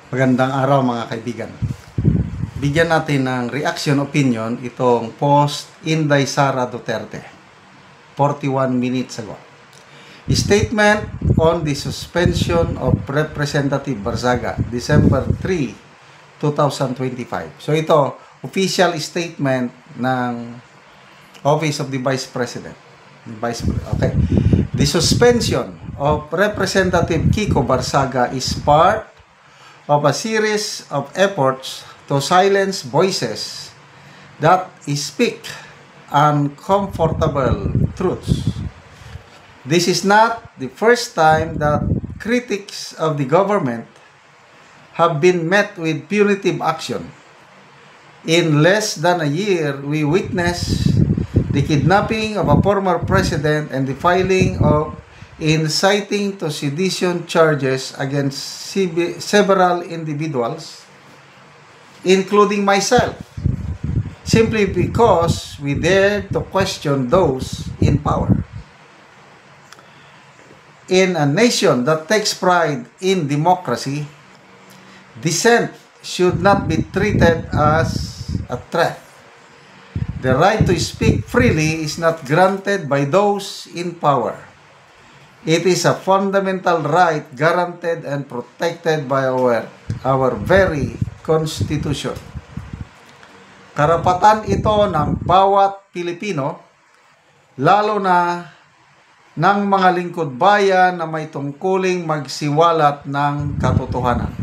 Magandang araw mga kaibigan. Bigyan natin ng reaction opinion itong post Inday Sara Duterte 41 minutes ago. Statement on the suspension of Representative Barzaga, December 3, 2025. So ito, official statement ng Office of the Vice President. Okay. The suspension of Representative Kiko Barzaga is part of a series of efforts to silence voices that speak uncomfortable truths. This is not the first time that critics of the government have been met with punitive action. In less than a year, we witnessed the kidnapping of a former president and the filing of inciting to sedition charges against several individuals, including myself, simply because we dared to question those in power. In a nation that takes pride in democracy, dissent should not be treated as a threat. The right to speak freely is not granted by those in power. It is a fundamental right guaranteed and protected by our very Constitution. Karapatan ito ng bawat Pilipino, lalo na ng mga lingkod bayan na may tungkuling magsiwalat ng katotohanan.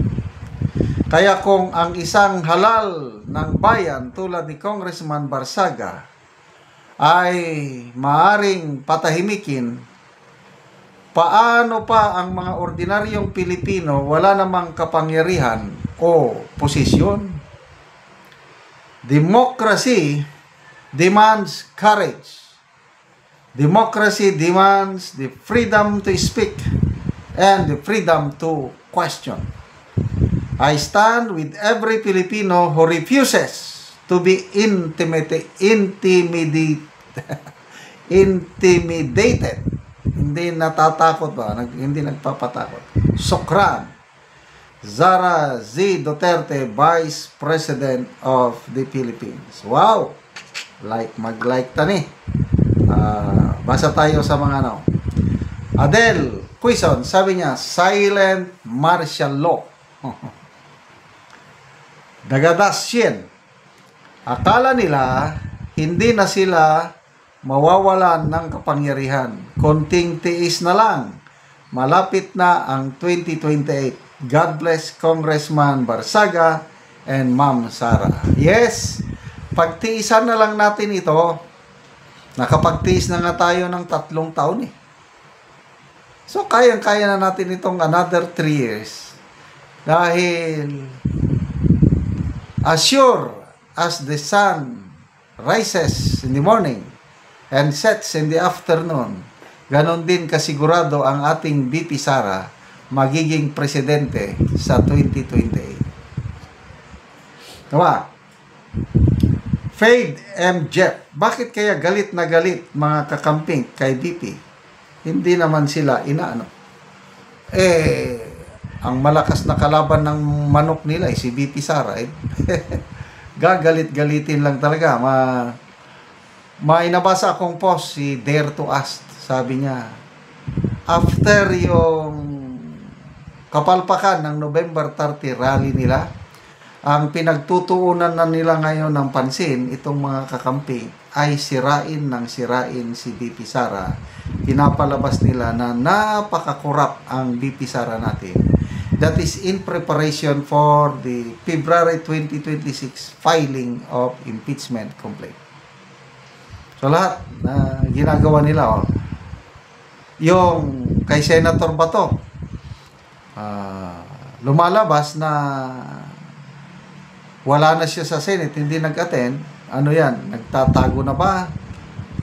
Kaya kung ang isang halal ng bayan tulad ni Congressman Barzaga ay maaring patahimikin, paano pa ang mga ordinaryong Pilipino wala namang kapangyarihan o posisyon? Democracy demands courage. Democracy demands the freedom to speak and the freedom to question. I stand with every Filipino who refuses to be intimidated. Hindi natatakot ba? Hindi nagpapatakot. Sokran. Sara Z. Duterte, Vice President of the Philippines. Wow! Mag-like tani. Basa tayo sa mga ano. Adele Quizon, sabi niya, silent martial law. Dagadas yan. Akala nila, hindi na sila mawawalan ng kapangyarihan. Konting tiis na lang. Malapit na ang 2028. God bless Congressman Barzaga and Ma'am Sara. Yes, pagtiisan na lang natin ito. Nakapagtiis na nga tayo ng 3 taon eh. So, kayang-kaya na natin itong another 3 years. Dahil as sure as the sun rises in the morning and sets in the afternoon, ganon din kasigurado ang ating VP Sara magiging presidente sa 2028. Diba? Fade M. Jeff, bakit kaya galit na galit mga kakamping kay VP? Hindi naman sila inaano. Ang malakas na kalaban ng manok nila si VP Sara. Gagalit-galitin lang talaga. May nabasa akong post, si Dare to Ask. Sabi niya, after yung kapalpakan ng November 30 rally nila, ang pinagtutuunan na nila ngayon ng pansin, itong mga kakampi, ay sirain si VP Sara. Pinapalabas nila na napakakurap ang VP Sara natin. That is in preparation for the February 2026 filing of impeachment complaint. So lahat na ginagawa nila, yung kay Senator Bato, lumalabas na wala na siya sa Senate, hindi nag-attend. Ano yan? Nagtatago na ba?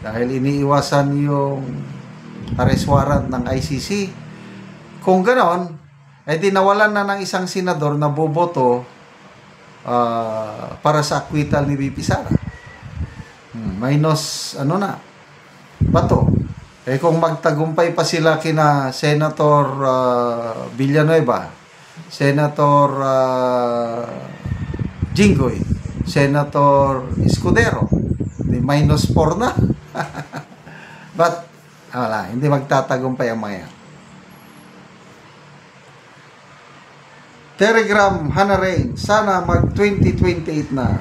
Dahil iniiwasan yung arrest warrant ng ICC. Kung ganon, di nawalan na ng isang senador na boboto para sa acquittal ni VP Sara. Minus, Bato. Kung magtagumpay pa sila kina Senator Villanueva, Senator Jinggoy, Senator Escudero, minus 4 na. But, wala, hindi magtatagumpay ang mga yan. Telegram, Hannah Rain, sana mag 2028 na.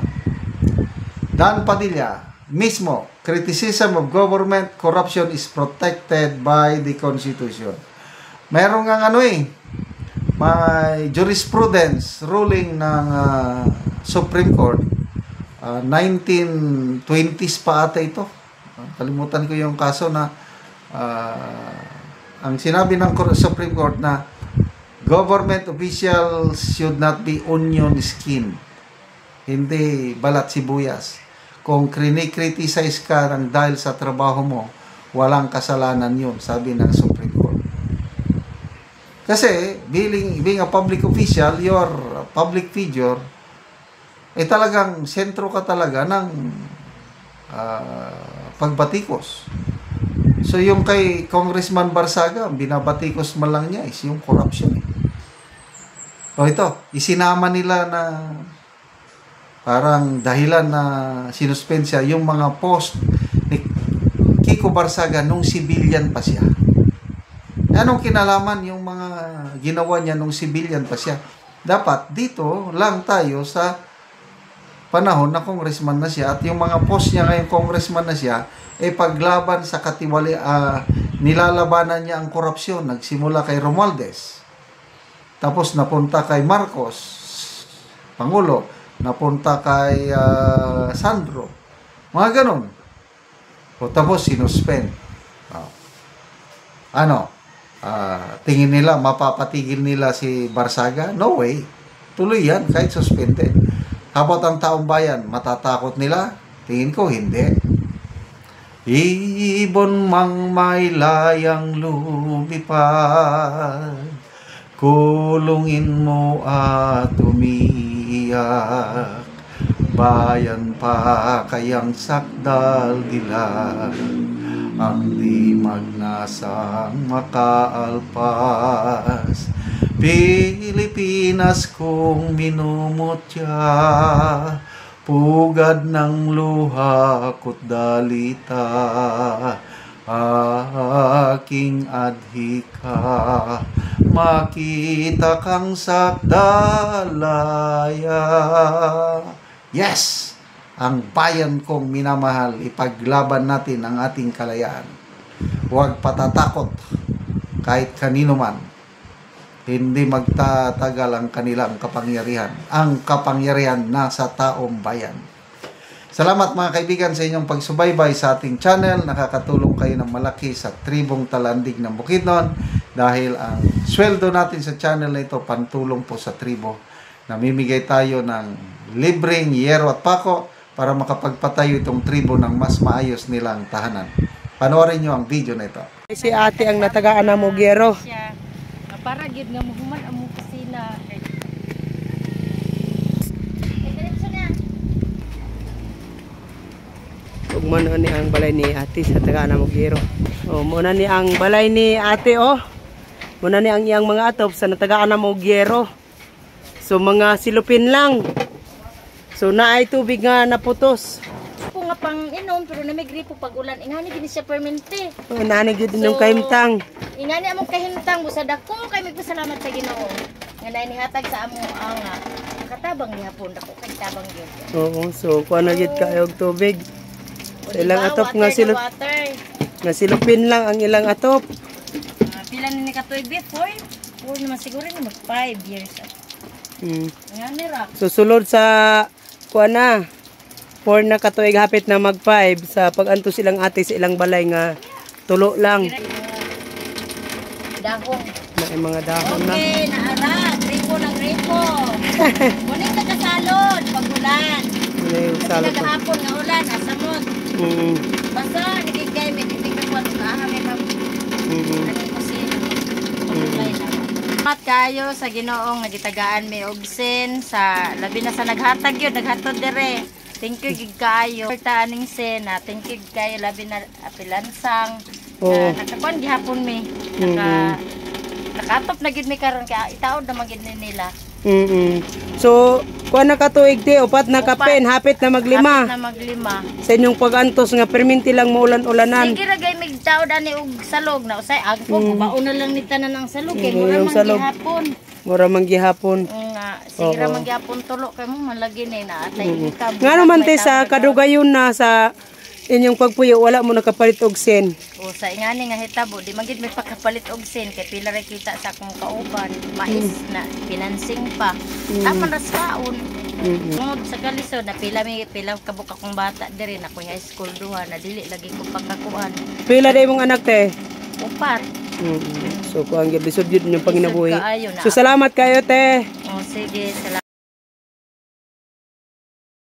Dan Padilla, mismo, criticism of government corruption is protected by the Constitution. Meron nga may jurisprudence ruling ng Supreme Court, 1920s pa ata ito. Kalimutan ko yung kaso na ang sinabi ng Supreme Court na government officials should not be onion skin, hindi balat sibuyas. Kung criticize ka ng dahil sa trabaho mo, walang kasalanan yun, sabi ng Supreme Court. Kasi, being a public official, your public figure, talagang sentro ka talaga ng pagbatikos. So, yung kay Congressman Barsaga, binabatikos man lang niya is yung corruption. So, ito, isinama nila na parang dahilan na sinuspensya yung mga post ni Kiko Barsaga nung civilian pa siya. Anong kinalaman yung mga ginawa niya nung civilian pa siya? Dapat dito lang tayo sa panahon na congressman na siya at yung mga post niya ngayong congressman na siya paglaban sa nilalabanan niya ang korupsyon. Nagsimula kay Romualdez, tapos napunta kay Marcos, Pangulo, napunta kay Sandro, mga ganun. O tapos sinuspend. Tingin nila mapapatigil nila si Barsaga? No way. Tuloy yan kahit suspended. Habang ang taong bayan, matatakot nila? Tingin ko hindi. Ibon mang may layang lumipad, kulungin mo at umiiyak, bayan pa kayang sakdal dilag, ang di magnasang makaalpas, Pilipinas kong minumutya, pugad ng luha ko't dalita, aking adhika, makita kang sakdalaya. Yes! Ang bayan kong minamahal, ipaglaban natin ang ating kalayaan. Huwag patatakot kahit kanino man. Hindi magtatagal ang kanilang kapangyarihan. Ang kapangyarihan nasa taong bayan. Salamat mga kaibigan sa inyong pagsubaybay sa ating channel. Nakakatulong kayo ng malaki sa tribong Talandig ng Bukidnon dahil ang sweldo natin sa channel na ito pantulong po sa tribo. Namimigay tayo ng libreng yero at pako para makapagpatayo itong tribo ng mas maayos nilang tahanan. Panoorin nyo ang video na ito. Si ate ang natagaan na Mogyero. Para gid nga muhuman ang kusina. Ug mo ni ang balay ni ate sa tagaan na Mogyero. Oh, muna ni ang balay ni ate oh. Muna ni ang iyang mga atop sa natagaan na Mogyero. So mga silupin lang. So naay tubig nga naputos. Po nga pang inom pero na may gripo pag ulan. Ingani gini siya permente. Oh, nani gid nung kahimtang. Ingani among kahimtang busad ako kay magpasalamat sa Ginoo. Nga nay nihatag sa amo ang katabang gihapon dako kay tabang gyud. Oo, so kuha na gid kayo og tubig. Sa ilang atop nga silupin lang ang ilang atop. Pila ni katuig before? Or naman siguro ni mag 5 years. Ingani ra. So sulod sa kuha na 4 na katuig hapit na mag 5 sa pag-anto silang ate sa ilang balay nga tulo lang. Dahong. May mga dahon na. Okay, naara. Gripo ng gripo. Muning nagkasalod pag ulan. Nagahapon nga ulan, asamot. Basta, nagigay, may titigagwan sa ahang ibang Salamat kayo sa Ginoong nagitagaan may ogsen sa labi na sa naghatag yun, naghatod dire. Thank you gid kayo. Taaning sena, thank you kayo labi na apilansang. Nakakuan gihapon mi. nakatop na gid mi karon kay itaod na magid nila. So, kuha na katuig te, upat na kapen, hapit na maglima. Hapit na maglima. Sa inyong pag-antos nga perminti lang maulan-ulanan. Sige ra gay mig taod ani og salog na usay agpo baon na lang ni tanan ang salog kay mura Yung man salog. gihapon. Mura man gihapon. Nga sige ra man gihapon tulo kay mo malagi ni na atay kita. Nga naman te sa kadugayon na sa inyong pagpuyo, wala mo nakapalit og sen. O sa ingani nga hitabo di magid may pakapalit og sen kay pila ra kita sa akong kauban mais na financing pa. Taman ra sa kaon. Ngod sa kalisod na pila kabuk akong bata diri na ko high school duha na dili lagi ko pagkakuan. Pila day mong anak te? Upat. So kuang gyud lisod yun yung panginabuhi. Lisod kaayo na. So salamat kayo te. O sige, salamat.